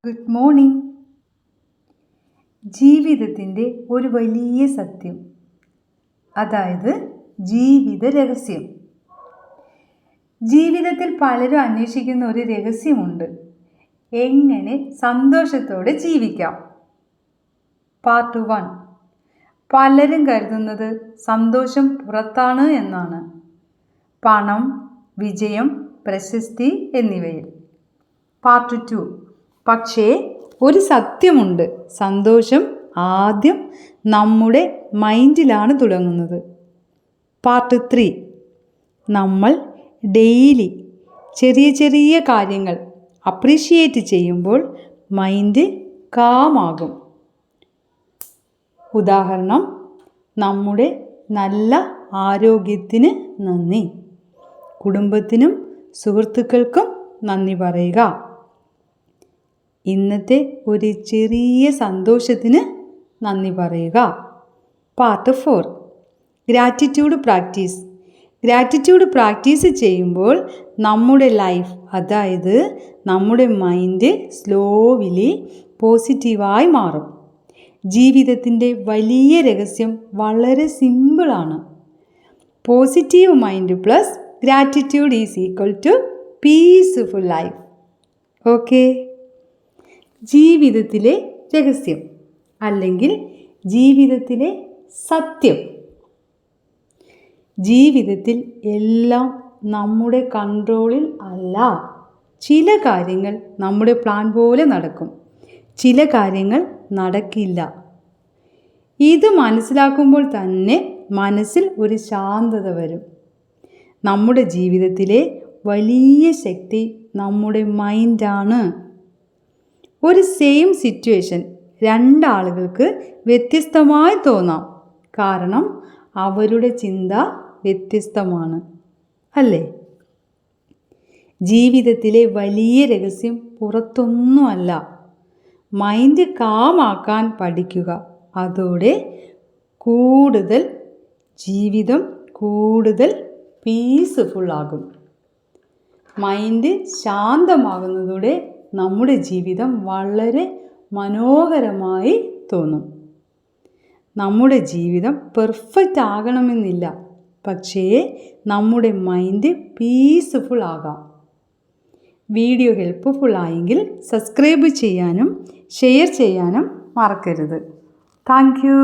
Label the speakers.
Speaker 1: Good morning. ജീവിതത്തിൻ്റെ ഒരു വലിയ സത്യം, അതായത് ജീവിത രഹസ്യം. ജീവിതത്തിൽ പലരും അന്വേഷിക്കുന്ന ഒരു രഹസ്യമുണ്ട്. എങ്ങനെ സന്തോഷത്തോടെ ജീവിക്കാം. പാർട്ട് 1. പലരും കരുതുന്നത് സന്തോഷം പുറത്താണ് എന്നാണ്. പണം, വിജയം, പ്രശസ്തി എന്നിവയിൽ. പാർട്ട് 2. പക്ഷേ ഒരു സത്യമുണ്ട്, സന്തോഷം ആദ്യം നമ്മുടെ മൈൻഡിലാണ് തുടങ്ങുന്നത്. പാർട്ട് 3. നമ്മൾ ഡെയിലി ചെറിയ ചെറിയ കാര്യങ്ങൾ അപ്രീഷിയേറ്റ് ചെയ്യുമ്പോൾ മൈൻഡ് കാമാകും. ഉദാഹരണം, നമ്മുടെ നല്ല ആരോഗ്യത്തിന് നന്ദി, കുടുംബത്തിനും സുഹൃത്തുക്കൾക്കും നന്ദി പറയുക, ഇന്നത്തെ ഒരു ചെറിയ സന്തോഷത്തിന് നന്ദി പറയുക. Part 4. Gratitude practice. Gratitude practice ചെയ്യുമ്പോൾ നമ്മുടെ ലൈഫ്, അതായത് നമ്മുടെ മൈൻഡ് സ്ലോവിലി പോസിറ്റീവായി മാറും. ജീവിതത്തിൻ്റെ വലിയ രഹസ്യം വളരെ സിമ്പിളാണ്. Positive mind plus gratitude is equal to peaceful life. Okay. ജീവിതത്തിലെ രഹസ്യം അല്ലെങ്കിൽ ജീവിതത്തിലെ സത്യം. ജീവിതത്തിൽ എല്ലാം നമ്മുടെ കൺട്രോളിൽ അല്ല. ചില കാര്യങ്ങൾ നമ്മുടെ പ്ലാൻ പോലെ നടക്കും, ചില കാര്യങ്ങൾ നടക്കില്ല. ഇത് മനസ്സിലാക്കുമ്പോൾ തന്നെ മനസ്സിൽ ഒരു ശാന്തത വരും. നമ്മുടെ ജീവിതത്തിലെ വലിയ ശക്തി നമ്മുടെ മൈൻഡാണ്. ഒരു സെയിം സിറ്റുവേഷൻ രണ്ടാളുകൾക്ക് വ്യത്യസ്തമായി തോന്നാം, കാരണം അവരുടെ ചിന്ത വ്യത്യസ്തമാണ്, അല്ലേ? ജീവിതത്തിലെ വലിയ രഹസ്യം പുറത്തൊന്നുമല്ല, മൈൻഡ് കാമാക്കാൻ പഠിക്കുക. അതോടെ ജീവിതം കൂടുതൽ പീസ്ഫുൾ ആകും. മൈൻഡ് ശാന്തമാകുന്നതോടെ നമ്മുടെ ജീവിതം വളരെ മനോഹരമായി തോന്നും. നമ്മുടെ ജീവിതം പെർഫെക്റ്റ് ആകണമെന്നില്ല, പക്ഷേ നമ്മുടെ മൈൻഡ് പീസ്ഫുൾ ആകാം. വീഡിയോ ഹെൽപ്ഫുൾ ആയെങ്കിൽ സബ്സ്ക്രൈബ് ചെയ്യാനും ഷെയർ ചെയ്യാനും മറക്കരുത്. Thank you.